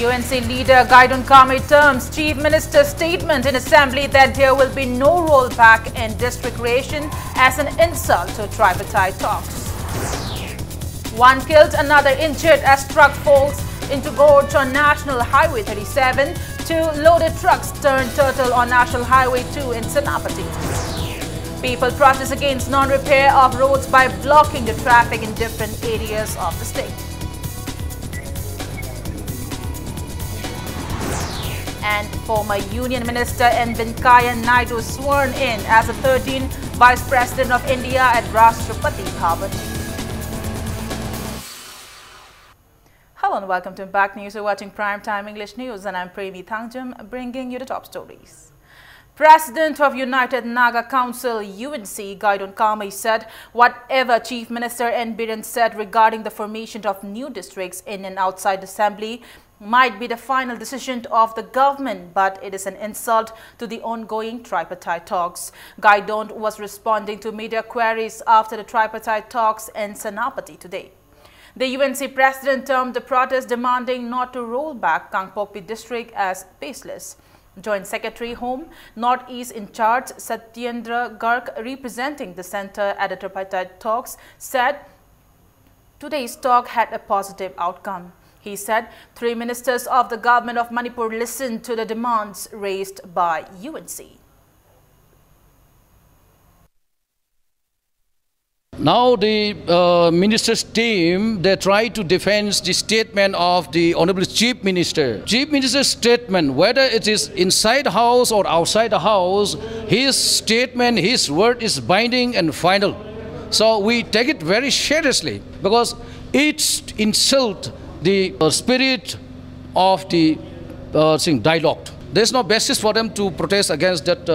UNC leader Gaidon Kame terms Chief Minister's statement in Assembly that there will be no rollback in district creation as an insult to tripartite talks. One killed, another injured as truck falls into gorge on National Highway 37. Two loaded trucks turned turtle on National Highway 2 in Senapati. People protest against non-repair of roads by blocking the traffic in different areas of the state. And former Union Minister N. Venkaiah Naidu sworn in as the 13th Vice President of India at Rashtrapati Bhavan. Hello and welcome to Impact News. You're watching Primetime English News and I'm Premi Thangjam bringing you the top stories. President of United Naga Council UNC Gaidon Kame said whatever Chief Minister N. Biren said regarding the formation of new districts in and outside Assembly might be the final decision of the government, but it is an insult to the ongoing tripartite talks. Gaidon was responding to media queries after the tripartite talks in Senapati today. The UNC president termed the protest demanding not to roll back Kangpokpi district as baseless. Joint Secretary Home Northeast in charge Satyendra Garg, representing the center at the tripartite talks, said today's talk had a positive outcome. He said 3 ministers of the government of Manipur listened to the demands raised by UNC. Now the minister's team, they try to defend the statement of the Honorable Chief Minister. Chief Minister's statement, whether it is inside the house or outside the house, his statement, his word is binding and final. So we take it very seriously because it insults the spirit of the dialogue. There is no basis for them to protest against that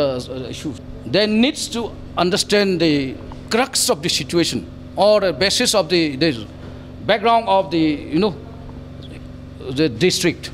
issue. They need to understand the crux of the situation or the basis of the background of the district.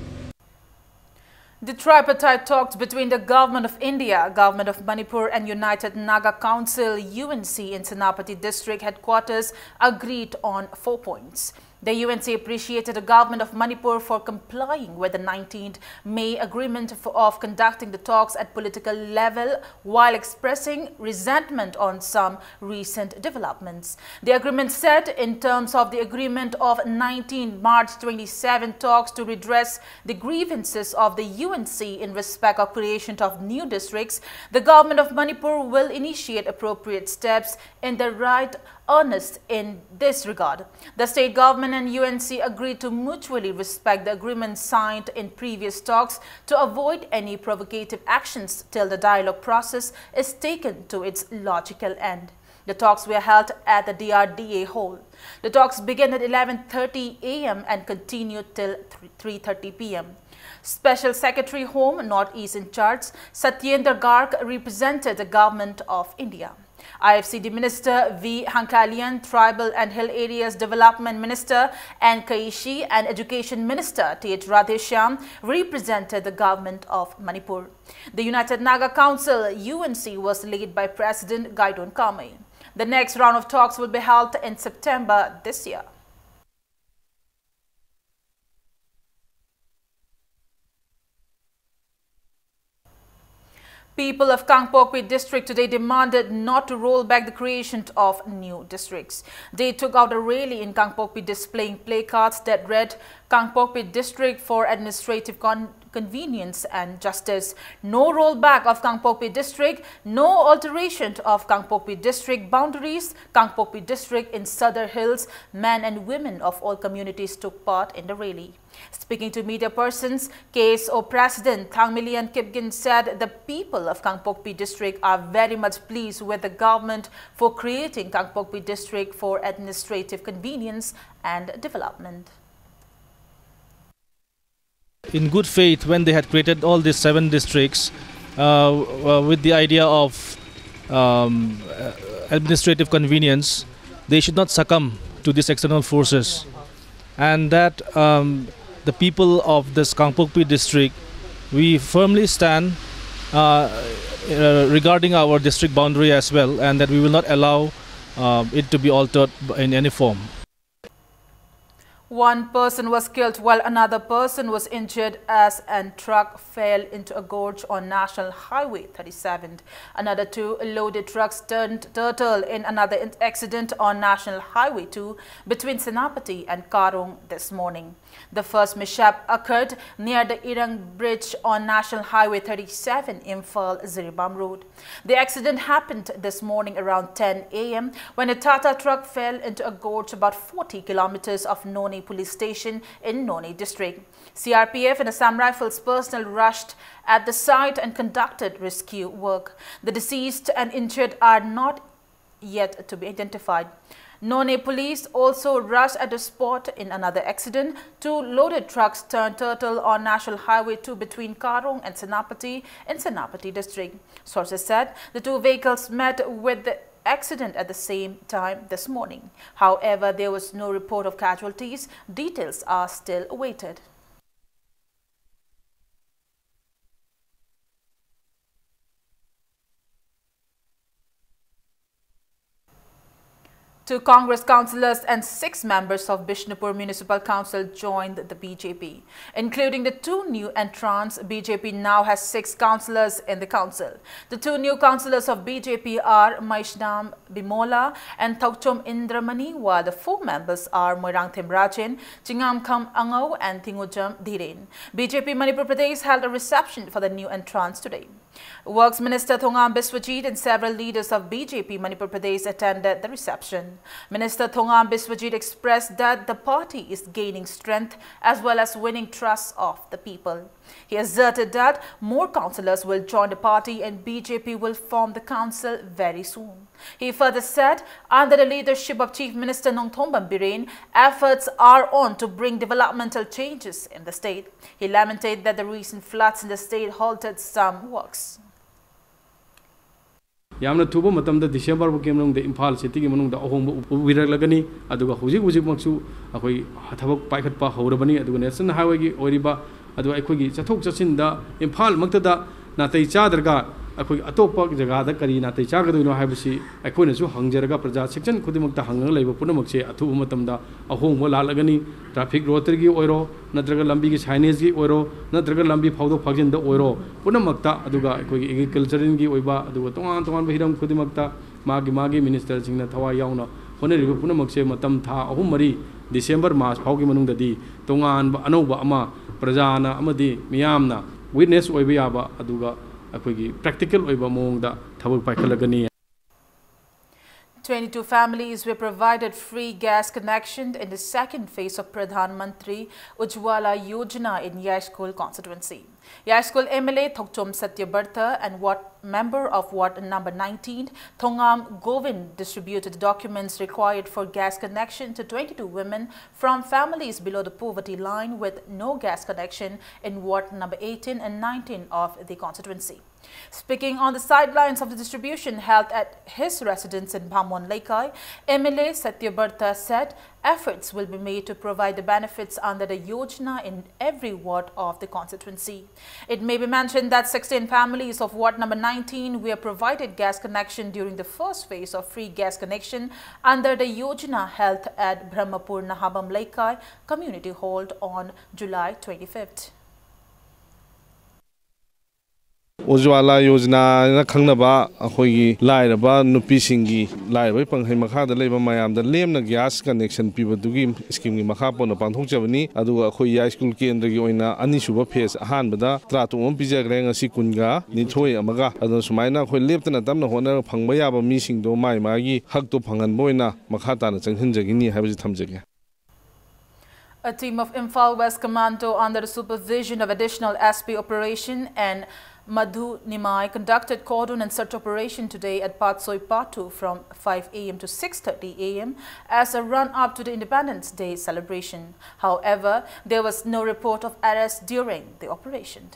The tripartite talks between the Government of India, Government of Manipur and United Naga Council UNC in Senapati district headquarters agreed on 4 points. The UNC appreciated the Government of Manipur for complying with the 19th May agreement of conducting the talks at political level while expressing resentment on some recent developments. The agreement said in terms of the agreement of 19 March 27 talks to redress the grievances of the UNC in respect of creation of new districts, the Government of Manipur will initiate appropriate steps in the right earnest in this regard. The state government and UNC agreed to mutually respect the agreement signed in previous talks to avoid any provocative actions till the dialogue process is taken to its logical end. The talks were held at the DRDA hall. The talks began at 11:30 a.m. and continued till 3:30 p.m. Special Secretary Home Northeast in charge Satyendra Garg represented the Government of India. IFCD Minister V. Hankalian, Tribal and Hill Areas Development Minister N. Kaishi and Education Minister T.H. Radheshyam represented the Government of Manipur. The United Naga Council UNC was led by President Gaidon Kame. The next round of talks will be held in September this year. People of Kangpokpi district today demanded not to roll back the creation of new districts. They took out a rally in Kangpokpi displaying placards that read Kangpokpi district for administrative convenience and justice. No rollback of Kangpokpi district, no alteration of Kangpokpi district boundaries. Kangpokpi district in Southern Hills, men and women of all communities took part in the rally. Speaking to media persons, KSO President Thangmilian Kipgin said the people of Kangpokpi district are very much pleased with the government for creating Kangpokpi district for administrative convenience and development. In good faith, when they had created all these 7 districts with the idea of administrative convenience, they should not succumb to these external forces, and that the people of this Kangpokpi district, we firmly stand regarding our district boundary as well, and that we will not allow it to be altered in any form. One person was killed while another person was injured as a truck fell into a gorge on National Highway 37. Another two loaded trucks turned turtle in another accident on National Highway 2 between Senapati and Karong this morning. The first mishap occurred near the Irang Bridge on National Highway 37 Imphal-Ziribam Road. The accident happened this morning around 10 a.m. when a Tata truck fell into a gorge about 40 kilometers of Noni police station in Noni district. CRPF and Assam Rifles personnel rushed at the site and conducted rescue work. The deceased and injured are not yet to be identified. Noni police also rushed at the spot in another accident. Two loaded trucks turned turtle on National Highway 2 between Karong and Senapati in Senapati district. Sources said the two vehicles met with the accident at the same time this morning. However, there was no report of casualties. Details are still awaited. Two Congress councillors and 6 members of Bishnupur Municipal Council joined the BJP. Including the two new entrants, BJP now has 6 councillors in the council. The two new councillors of BJP are Maishnam Bimola and Thokchom Indramani, while the 4 members are Moirangthem Rajan, Chingamkham Angau and Thingujam Dhiren. BJP Manipur Pradesh held a reception for the new entrants today. Works Minister Thongam Biswajit and several leaders of BJP Manipur Pradesh attended the reception. Minister Thongam Biswajit expressed that the party is gaining strength as well as winning trust of the people. He asserted that more councillors will join the party and BJP will form the council very soon. He further said, under the leadership of Chief Minister Nongthombam Biren, efforts are on to bring developmental changes in the state. He lamented that the recent floods in the state halted some works. यामना थुबो मतमदा December बो केमनों दे Imphal city के मनों दा अहोंबो उबिरगलगनी अदुगा हुजिक हुजिक मक्सु अखोई थबक पाइखटपा हौरबनी अदुगा national highway की ओरिबा अदुगा अखोगी चथोक चसिन दा इम्फाल मक्तदा नातै चादरगा अखोई अतोप जगह करी नातै चागदुनो हाइबसी अखोइनसु हंगजरगा प्रजा सेक्शन खुदिमक्ता हंगन लैब पुनमक्से अथुब मतमदा अहोंबो लालगनी ट्रैफिक रोटर की ओइरो नत्रगा लंबी की साइनेज की ओइरो नत्रगा लंबी फाउदो फागजिन दा ओइरो पुनमक्ता अदुगा अखोई एग्रीकल्चरन की ओइबा अदुगा तोंगान तोंगान हिरम खुदिमक्ता मागी मिनिस्टर सिंगना थवा याउना होनरिबो पुनमक्से मतम था अहुम मरी डिसेंबर मास फाउगी मनुंगददी तोंगान अनौबा अमा प्रजाना अमदी मियामना witness ओइबा याबा अदुगा practical 22 families were provided free gas connection in the second phase of Pradhan Mantri Ujjwala Yojana in Yashkul constituency. Yashkul MLA Thokchom Satyabartha and member of Ward number 19, Thongam Govind, distributed documents required for gas connection to 22 women from families below the poverty line with no gas connection in Ward number 18 and 19 of the constituency. Speaking on the sidelines of the distribution held at his residence in Bhamon Laikai, MLA Satyabartha said efforts will be made to provide the benefits under the Yojana in every ward of the constituency. It may be mentioned that 16 families of Ward number 19 were provided gas connection during the first phase of free gas connection under the Yojana held at Brahmapur Nahabam Laikai Community Hall on July 25th. Ujjwala Yojana na khangnaba akhoigi lairaba nupisingi lairbai panghai makha da leiba mayam da lemna gas connection pibadugi scheme gi makha pona panthokchabani aduga akhoi high school kendra gi oina ani suba phase ahanbada tratum pijagre ngasi kunga nithoi amaga adu sumaina akhoi leptana tamna hona phangba yaba mi singdo mai magi hakto phangan boina makha tana changhinjagini haibaji thamjage. A team of Imphal West Commando under the supervision of additional SP operation and Madhu Nimai conducted cordon and search operation today at Patsoi Patu from 5 a.m. to 6:30 a.m. as a run-up to the Independence Day celebration. However, there was no report of arrest during the operation.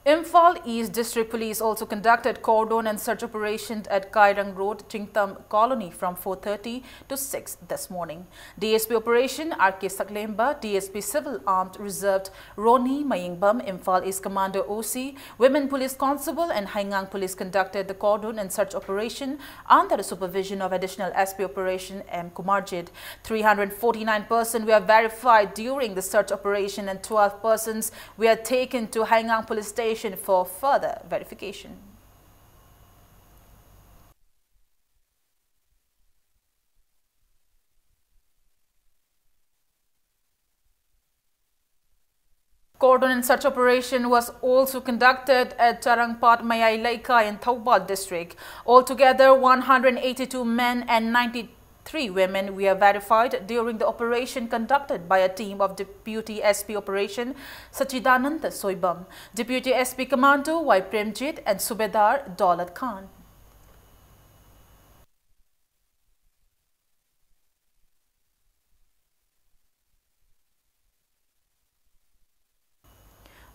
Imphal East District Police also conducted cordon and search operation at Kairang Road, Chingtam Colony from 4:30 to 6 this morning. DSP Operation R.K. Saklemba, DSP Civil Armed Reserved Roni Mayingbam, Imphal East Commander OC, Women Police Constable and Haingang Police conducted the cordon and search operation under the supervision of Additional SP Operation M. Kumarjit. 349 persons were verified during the search operation and 12 persons were taken to Haingang Police Station for further verification. Cordon and search operation was also conducted at Charangpat Mayai Laikai in Thoubal district. Altogether, 182 men and 93 women were verified during the operation conducted by a team of Deputy SP Operation Sachidananda Soibam, Deputy SP Commando Y. Premjit and Subedar Daulat Khan.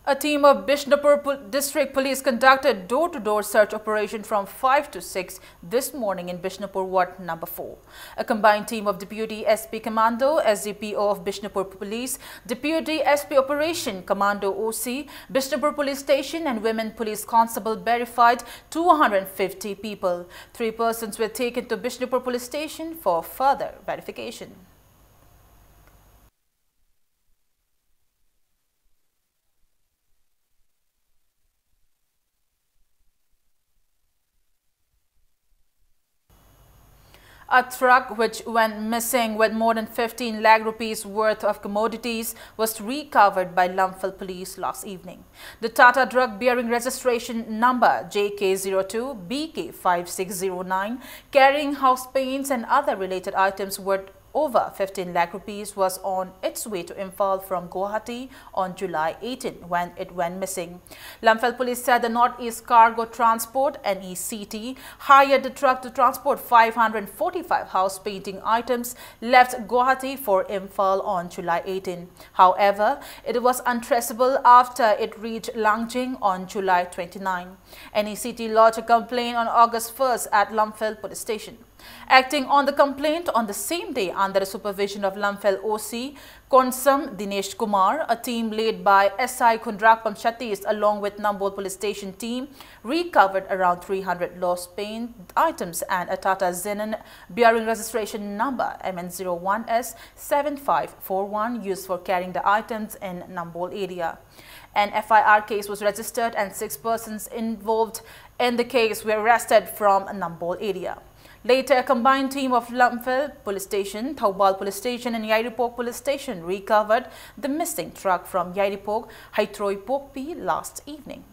A team of Bishnupur District Police conducted door-to-door search operation from 5 to 6 this morning in Bishnupur Ward number 4. A combined team of Deputy SP Commando, SDPO of Bishnupur Police, Deputy SP Operation Commando OC, Bishnupur Police Station and Women Police Constable verified 250 people. 3 persons were taken to Bishnupur Police Station for further verification. A truck which went missing with more than 15 lakh rupees worth of commodities was recovered by Lumphal police last evening. The Tata truck bearing registration number JK02 BK5609 carrying house paints and other related items worth over 15 lakh rupees was on its way to Imphal from Guwahati on July 18 when it went missing. Lumphal police said the Northeast Cargo Transport NECT hired the truck to transport 545 house painting items left Guwahati for Imphal on July 18. However, it was untraceable after it reached Langjing on July 29. NECT lodged a complaint on August 1st at Lumphal police station. Acting on the complaint on the same day under the supervision of Lumphal OC, Konsam Dinesh Kumar, a team led by SI Kundrakpam Shatis along with Nambol Police Station team, recovered around 300 lost paint items and a Tata Xenon bearing registration number MN01S7541 used for carrying the items in Nambol area. An FIR case was registered and 6 persons involved in the case were arrested from Nambol area. Later, a combined team of Lumphal Police Station, Thoubal Police Station and Yairipok Police Station recovered the missing truck from Yairipok, Haitroi Pokpi last evening.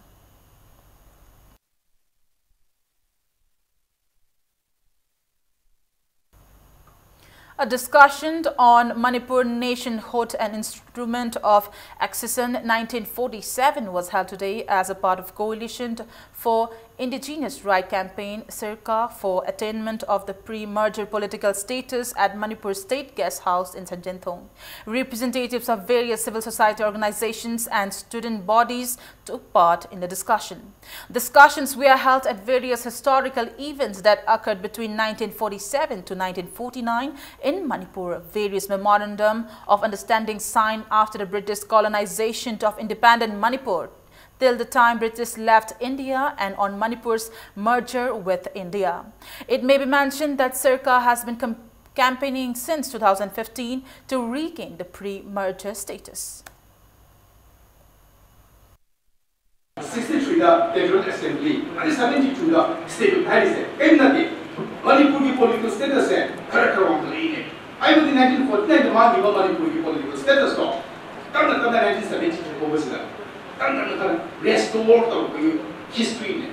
A discussion on Manipur nationhood, an instrument of accession 1947, was held today as a part of Coalition for Indigenous Right campaign circa for attainment of the pre-merger political status at Manipur State Guest House in Sanjenthong. Representatives of various civil society organizations and student bodies took part in the discussion. Discussions were held at various historical events that occurred between 1947 to 1949 in Manipur. Various memorandum of understanding signed after the British colonization of independent Manipur till the time British left India and on Manipur's merger with India. It may be mentioned that Sarkar has been campaigning since 2015 to regain the pre-merger status. 63 the Federal Assembly and 72 the state Harris. Manipur political status character of the league. I was in 1949 the Manipur political status law. 1972 overseas. Restore the history.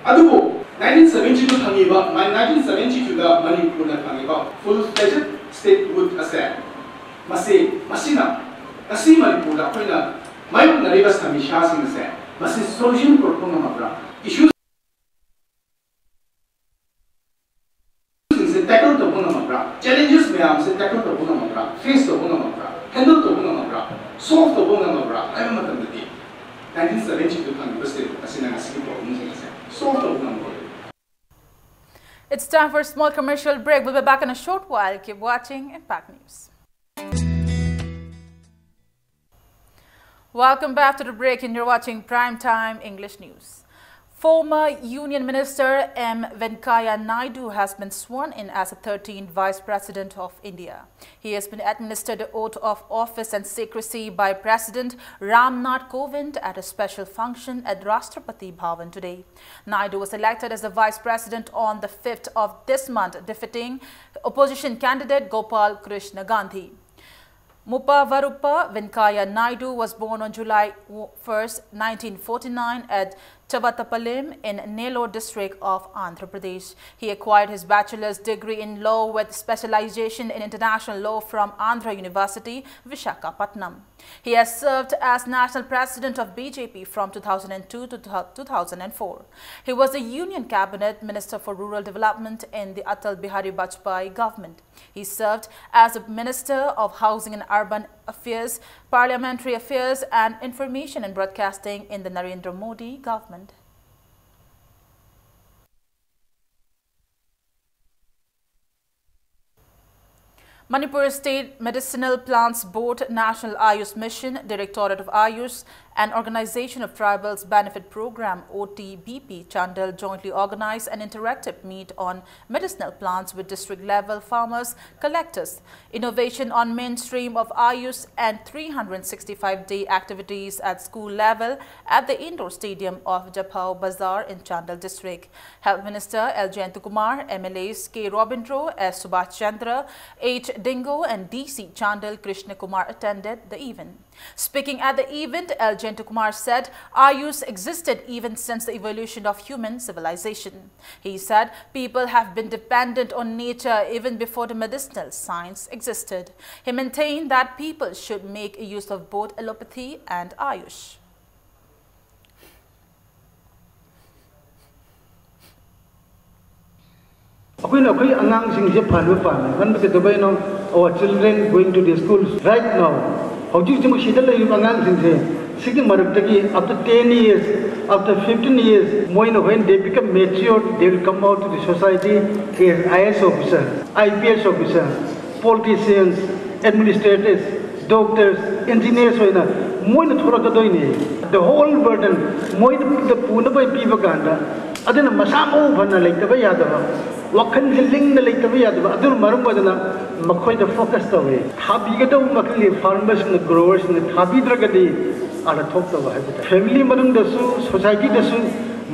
Adubo 1972 1972 the Manipur full-fledged statehood asset. Masina Manipur la koina Mayu Nariba Samisha Singh Masi solution for Punamabra. Issues tackle the Punamabra. Challenges may have said tackle the Punamabra, face the Punamabra, handle the Punamabra, solve the Punamabra. I am not the 1970 ꯐꯪꯂꯤꯕ state ꯑꯁꯤꯅ ꯉꯁꯤꯒꯤ ꯄ꯭ꯔꯣꯕ꯭ꯂꯦꯝꯁꯤꯡ ꯑꯁꯦ solve ꯇꯧꯕ ꯉꯝꯕ ꯑꯣꯏ. It's time for a small commercial break. We'll be back in a short while. Keep watching Impact News. Welcome back to the break, and you're watching Primetime English News. Former Union Minister M. Venkaiah Naidu has been sworn in as the 13th Vice President of India. He has been administered the oath of office and secrecy by President Ram Nath Kovind at a special function at Rashtrapati Bhavan today. Naidu was elected as the Vice President on the 5th of this month, defeating opposition candidate Gopal Krishna Gandhi. Mupavarupa Venkaiah Naidu was born on July 1st, 1949 at Chavatapalim in Nellore district of Andhra Pradesh. He acquired his bachelor's degree in law with specialization in international law from Andhra University, Visakhapatnam. He has served as national president of BJP from 2002 to 2004. He was the Union Cabinet Minister for Rural Development in the Atal Bihari Vajpayee government. He served as the Minister of Housing and Urban Affairs, Parliamentary Affairs and Information and Broadcasting in the Narendra Modi government. Manipur State Medicinal Plants Board, National Ayush Mission, Directorate of Ayush and Organization of Tribals Benefit Program OTBP Chandal jointly organized an interactive meet on medicinal plants with district-level farmers, collectors, innovation on mainstream of Ayush and 365-day activities at school level at the indoor stadium of Japao Bazar in Chandal district. Health Minister L. Jayantakumar, MLAs K. Robindro, S. Subhash Chandra, H. Dingo and DC Chandal Krishna Kumar attended the event. Speaking at the event, L. Jayantakumar said Ayush existed even since the evolution of human civilization. He said people have been dependent on nature even before the medicinal science existed. He maintained that people should make use of both allopathy and Ayush. Our children going to the schools right now. Up to 10 years, after 15 years, when they become mature, they will come out to the society as IS officers, IPS officers, politicians, administrators, doctors, engineers. The whole burden, the Punaba Pivaganda, Adana Masamo Vana like the Vayadava. Wakan hiling na laitaba yadaba adun marum badana makhoi da focus tawe thabi gado makli farmers na growers na thabi dragadi ala thok tawa family marum da su society da su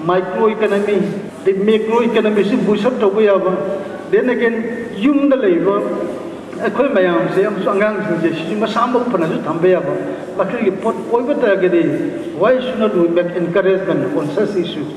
micro economy the macro economy su boost up tawa yaba then again yum da leiba akhoi mayam se am angang sing je si masamo phana su thambe yaba makli pot koi batagadi why should not we make encouragement on such issues.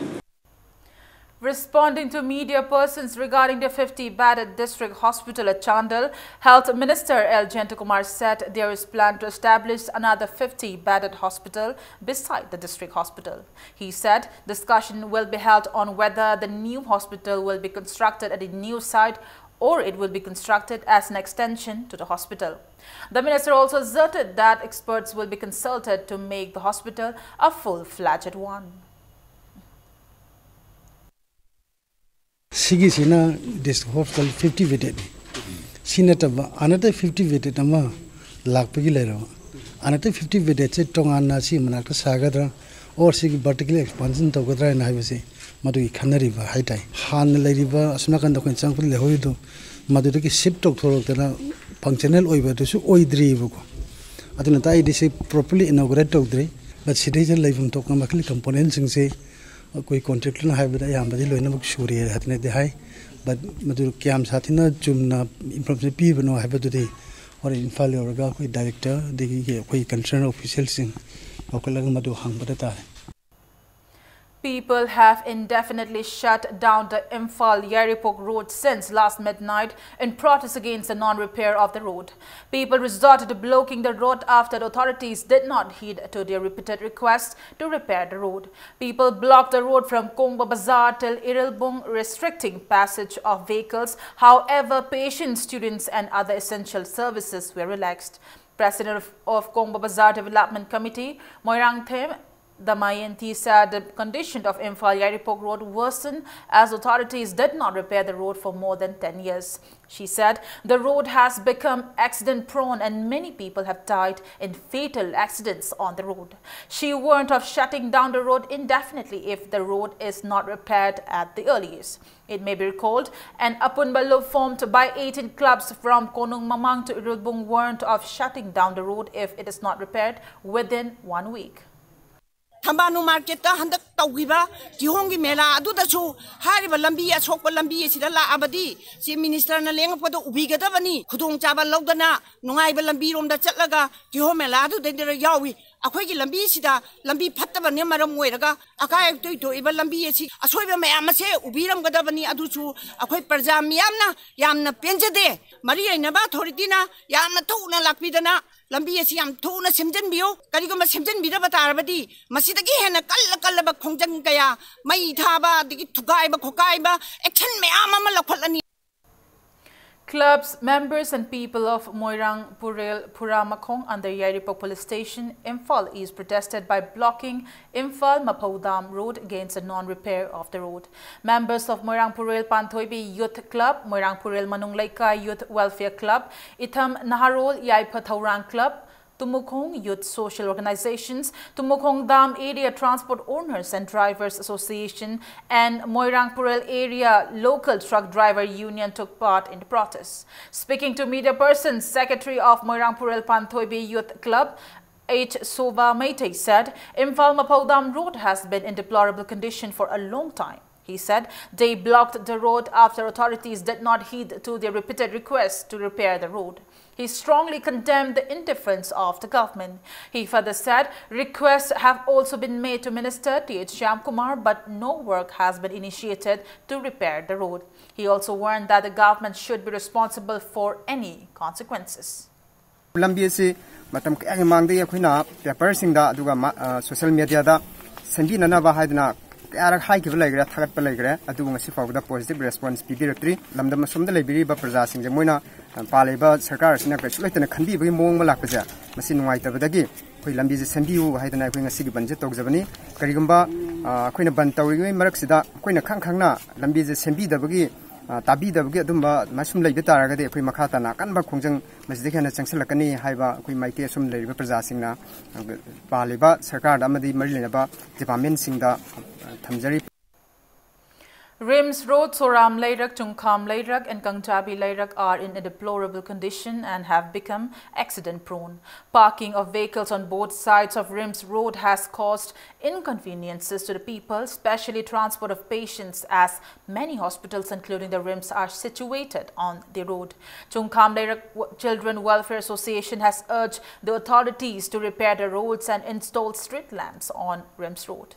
Responding to media persons regarding the 50-bedded district hospital at Chandal, Health Minister L. Jayantakumar said there is plan to establish another 50-bedded hospital beside the district hospital. He said discussion will be held on whether the new hospital will be constructed at a new site or it will be constructed as an extension to the hospital. The minister also asserted that experts will be consulted to make the hospital a full-fledged one. Sigisina this hospital 50 bedded. Sinataba another 50 bedded ama lakpigilero. Another 50 bedded tongana si manaka sagadra or sig vertical expansion togadra and Ivasi Madu Kanariva high tide. Han Ladiva Sunakan Sanku Lehoido Maduki ship to Torotana functional over to oidri voco. Adunatai this properly inaugurated, but citizen life from Tokamakli components and say. कोई contractor ना है बता यहाँ बजे लोग ना book शूरी है हाथ ने दिखाई बट मतलब क्या हम साथी ना जुम्ना इम्प्रोम्स पी बनो है बता दे और इन्फाल और कोई डायरेक्टर देखिए कोई कंसर्न ऑफिशियल सिंह और कोई लगा मधु हंग बताता है. People have indefinitely shut down the Imphal-Yaripok road since last midnight in protest against the non-repair of the road. People resorted to blocking the road after the authorities did not heed to their repeated requests to repair the road. People blocked the road from Kongba Bazar till Irilbung, restricting passage of vehicles. However, patient students and other essential services were relaxed. President of Kongba Bazar Development Committee, Moirang Them, The Mayanti said the condition of Imphal-Yaripok Road worsened as authorities did not repair the road for more than 10 years. She said the road has become accident-prone and many people have died in fatal accidents on the road. She warned of shutting down the road indefinitely if the road is not repaired at the earliest. It may be recalled, an Apunbalo formed by 18 clubs from Konung Mamang to Irulbung warned of shutting down the road if it is not repaired within 1 week. Thambanu market ka handak tawgiba kihongi mela adudasu hariba lambi asokpa lambi sida la abadi si minister na lengapado ubigadabani khudong chaba lawdana nungaiba lambi romda chatlaga kihom mela adu de yawi akhoi lambi sida lambi phattaba ne maram moiraga akai toi toi iba lambi si asoiba mayam se ubiram gadabani adusu akhoi parja miyamna yamna penjade mari aina ba authority-na yamna thuna lakpidana lambi asi yam thuna semjan biyo karigoma semjan bidaba tarabadi masidagi hena kallaba khongjang kaya mai thaba digi thugaiba khokaiba action mayam ama lakholani. Clubs, members and people of Moirang Purel Puramakong under Yaripok Police Station, Imphal East protested by blocking Imphal Mapaudam Road against the non-repair of the road. Members of Moirang Purel Panthoibi Youth Club, Moirang Purel Manunglaika Youth Welfare Club, Itham Naharol Yaipa Thaurang Club, Tumukong Youth Social Organizations, Tumukong Dam Area Transport Owners and Drivers Association and Moirang Purel Area Local Truck Driver Union took part in the protest. Speaking to media persons, Secretary of Moirang Purel Panthoibi Youth Club, H. Soba Meite said, Imphal Mapaudam Road has been in deplorable condition for a long time. He said they blocked the road after authorities did not heed to their repeated requests to repair the road. He strongly condemned the indifference of the government. He further said requests have also been made to Minister T.H. Shyamkumar, but no work has been initiated to repair the road. He also warned that the government should be responsible for any consequences. Matam kaya mangde yakhina paper singda aduga social media da sendi nana ba haidna kaya hai ki laigra thagat pa laigra adu ngasi fawda positive response pidiratri lamdam somda laibiri ba praja singje moina paleba sarkar sina ka sulaitana khandi bi mong ma lakpaja masi nuai tabadagi khoi lambi je sendi u haidna khoi ngasi gi banje tokjabani karigumba khoina ban tawri marak sida khoina khangkhangna lambi je sembi dabagi tabi dabagi adumba masum laibe taragade khoi makhata na kanba khongjang masjid khana changsalakani haiba khoi maike sum laiba praja singna paleba sarkar da amadi marileba department singda thamjari. Rims Road, Soram Lairak, Chungkham Lairak and Kangchabi Lairak are in a deplorable condition and have become accident-prone. Parking of vehicles on both sides of Rims Road has caused inconveniences to the people, especially transport of patients, as many hospitals, including the Rims, are situated on the road. Chungkham Lairak Children Welfare Association has urged the authorities to repair the roads and install street lamps on Rims Road.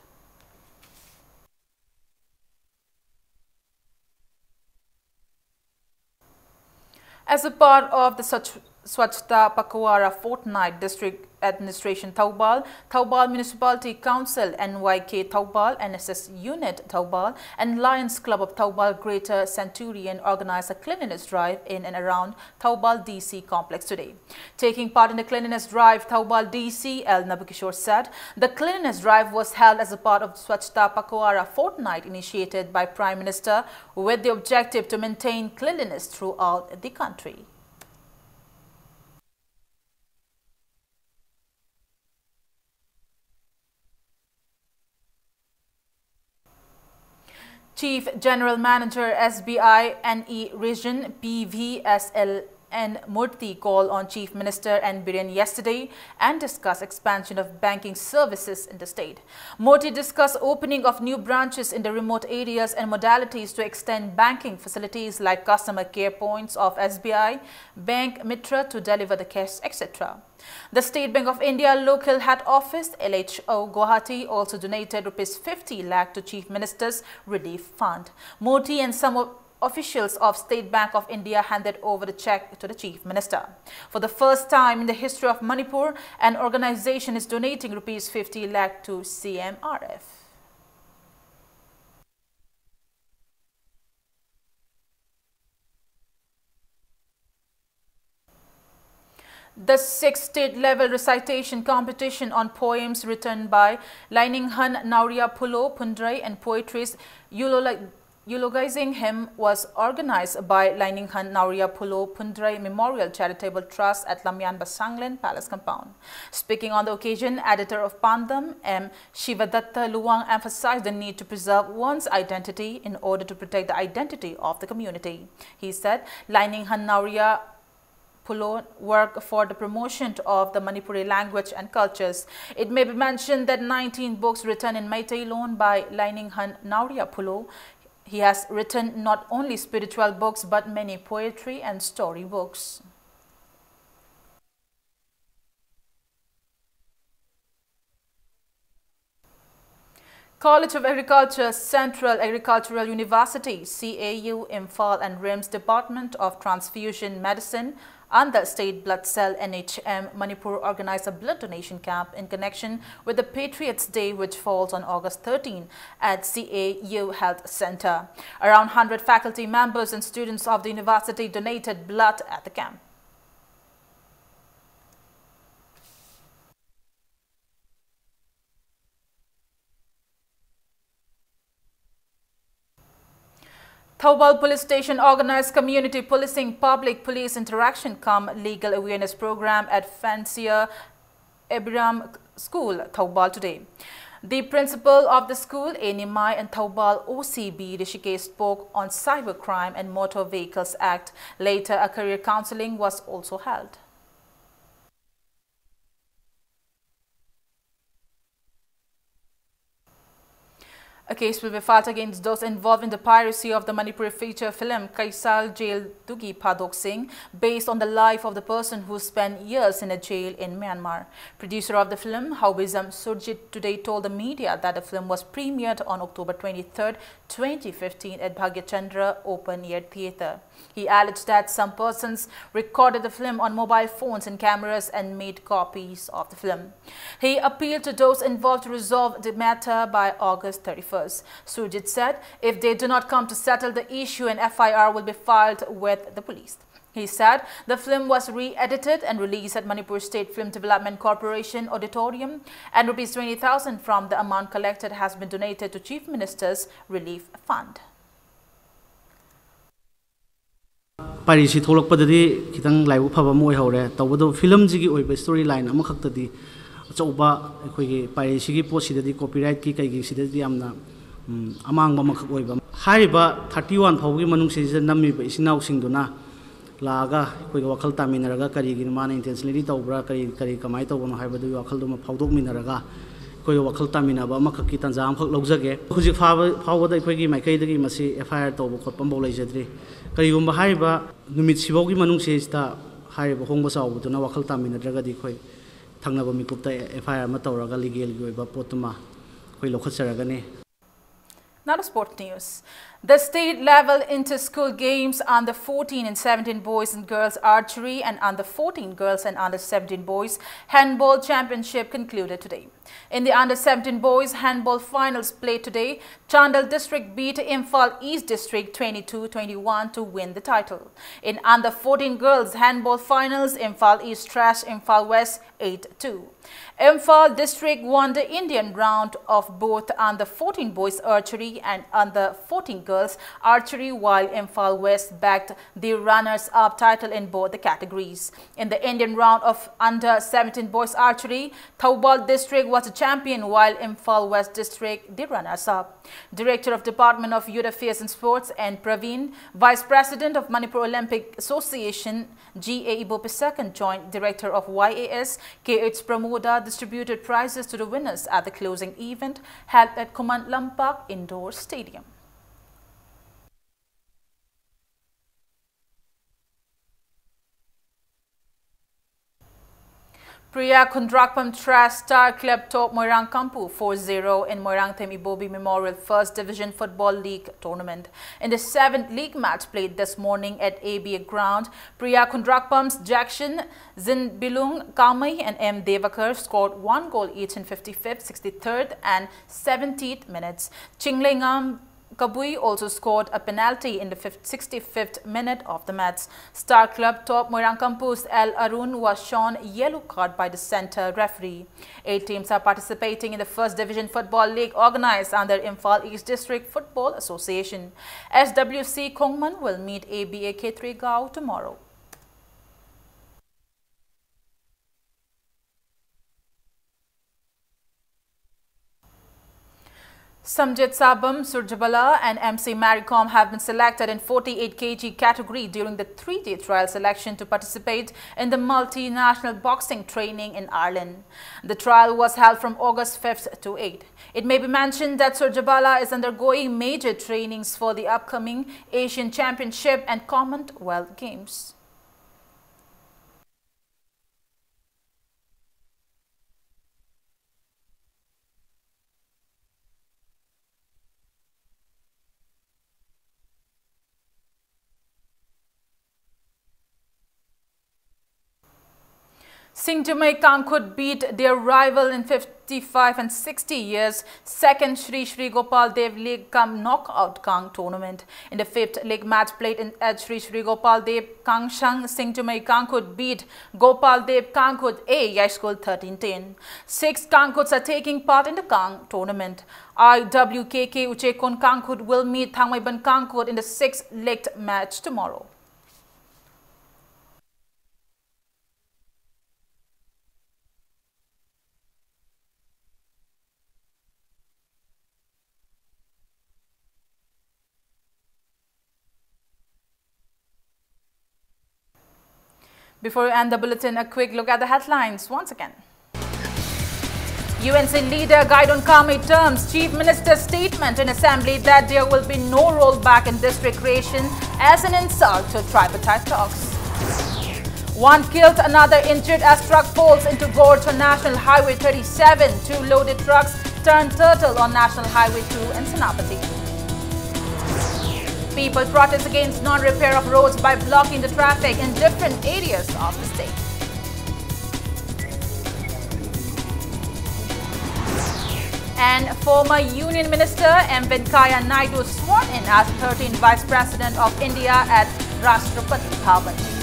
As a part of the Swachhta Pakhwara Fortnight, District Administration Thoubal, Thoubal Municipality Council, NYK Thoubal, NSS Unit Thoubal and Lions Club of Thoubal Greater Centurion organized a cleanliness drive in and around Thoubal DC complex today. Taking part in the cleanliness drive, Thoubal DC L. Nabukishore said the cleanliness drive was held as a part of Swachhta Pakhwara Fortnight initiated by Prime Minister with the objective to maintain cleanliness throughout the country. Chief General Manager SBI NE Region PVSL N. Murthy called on Chief Minister N. Biren yesterday and discussed expansion of banking services in the state. Murthy discussed opening of new branches in the remote areas and modalities to extend banking facilities like customer care points of SBI, Bank Mitra to deliver the cash, etc. The State Bank of India local head office LHO Guwahati also donated ₹50 lakh to Chief Minister's Relief Fund. Murthy and some officials of State Bank of India handed over the check to the Chief Minister. For the first time in the history of Manipur, an organization is donating ₹50 lakh to CMRF. The 6th state-level recitation competition on poems written by Laininghan Nauria Pulo Pundrai and poetry's eulogizing him was organized by Laininghan Nauria Pulo Pundrai Memorial Charitable Trust at Lamyan Basanglen Palace Compound. Speaking on the occasion, editor of Pandam, M. Shivadatta Luwang emphasized the need to preserve one's identity in order to protect the identity of the community. He said, Laininghan Nauria Pulo work for the promotion of the Manipuri language and cultures. It may be mentioned that 19 books written in Meitei loan by Laininghan Nauria Pulo. He has written not only spiritual books but many poetry and story books. College of Agriculture, Central Agricultural University, CAU, Imphal and RIMS Department of Transfusion Medicine and the State Blood Cell NHM Manipur organized a blood donation camp in connection with the Patriots Day, which falls on August 13 at CAU Health Center. Around 100 faculty members and students of the university donated blood at the camp. Thoubal Police Station organized community policing, public police interaction legal awareness program at Fancia Abraham School, Thoubal today. The principal of the school, Enimai and Thoubal OCB Rishikesh spoke on Cybercrime and Motor Vehicles Act. Later, a career counseling was also held. A case will be filed against those involved in the piracy of the Manipuri feature film Kaisal Jail Dugi Padok Singh, based on the life of the person who spent years in a jail in Myanmar. Producer of the film, Haubizam Surjit, today told the media that the film was premiered on October 23, 2015 at Bhagyachandra Open Air Theatre. He alleged that some persons recorded the film on mobile phones and cameras and made copies of the film. He appealed to those involved to resolve the matter by August 31st. Surjit said if they do not come to settle the issue, an FIR will be filed with the police. He said the film was re-edited and released at Manipur State Film Development Corporation Auditorium, and Rs 20,000 from the amount collected has been donated to Chief Minister's Relief Fund. Piracy tholakpadadi kitang laibu phaba moi hore tawdo film ji gi oiba storyline ama khaktadi achauba ekhoi piracy gi post sidadi copyright ki kai gi sidadi amna amang ba makhak oiba hariba 31 phawgi manung se nammi ba isinau singduna laga ekhoi wakhal taminaraga kari gi mana intentionally tawbra kari kamai tawbono haibadu wakhal duma phawdok minaraga ekhoi wakhal taminaba makhak ki tanjam khak lawjage hujik phawda ekhoi gi maikai dagi masi FIR tawbo khotpam bo laijadri Karigumba hariba numit sibogi manung sesta hariba hongba sawbutuna wakhal taminadragadi khoi thangnaba mikupta FIR ma tawraga legal gi oiba potuma khoi lokhatsaragani. Now to sport news. The state-level inter-school games under 14 and 17 boys and girls archery and under 14 girls and under 17 boys handball championship concluded today. In the under 17 boys handball finals played today, Chandal district beat Imphal East district 22-21 to win the title. In under 14 girls handball finals, Imphal East thrashed Imphal West 8-2. Imphal district won the Indian round of both under 14 boys archery and under 14 girls archery, while Imphal West backed the runners-up title in both the categories. In the Indian round of under 17 boys archery, Thoubal district was the champion, while Imphal West district the runners-up. Director of Department of Youth Affairs and Sports N. Praveen, Vice President of Manipur Olympic Association G.A. Ibopisek, Joint Director of YAS K.H. Pramoda distributed prizes to the winners at the closing event held at Command Lampak Indoor Stadium. Priya Kundrakpam Trash Star Club top Moirang Kampu 4-0 in Moirang Them Ibobi Memorial First Division Football League Tournament. In the 7th league match played this morning at ABA Ground, Priya Kundrakpam's Jackson, Zin Bilung Kamai and M. Devakar scored 1 goal each in 55th, 63rd and 70th minutes. Chinglingam Kabui also scored a penalty in the 65th minute of the match. Star club top Moirang Campus El Arun was shown yellow card by the centre referee. 8 teams are participating in the First Division Football League organized under Imphal East District Football Association. SWC Kongman will meet ABA K3 Gao tomorrow. Samjit Sabam, Surjabala and MC Maricom have been selected in 48 kg category during the 3-day trial selection to participate in the multinational boxing training in Ireland. The trial was held from August 5th to 8th. It may be mentioned that Surjabala is undergoing major trainings for the upcoming Asian Championship and Commonwealth Games. Singjumai Kangkhut beat their rival in 55 and 60 years, second Sri Gopal Dev League Kam Knockout Kang tournament. In the 5th league match played at Sri Gopal Dev Kangshang, Singjumai Kangkhut beat Gopal Dev Kangkhut A Yashkul 13-10. 6 Kangkhuts are taking part in the Kang tournament. IWKK Uchekon Kangkhut will meet Thangmaiban Kangkhut in the 6th legged match tomorrow. Before we end the bulletin, a quick look at the headlines once again. UNC leader Gaidon Kame terms Chief Minister's statement in Assembly that there will be no rollback in district creation as an insult to tripartite talks. 1 killed, another injured as truck pulls into gorge on National Highway 37. 2 loaded trucks turned turtle on National Highway 2 in Senapati. People protest against non-repair of roads by blocking the traffic in different areas of the state. And former Union Minister M. Venkaiah Naidu sworn in as 13th Vice President of India at Rashtrapati Bhavan.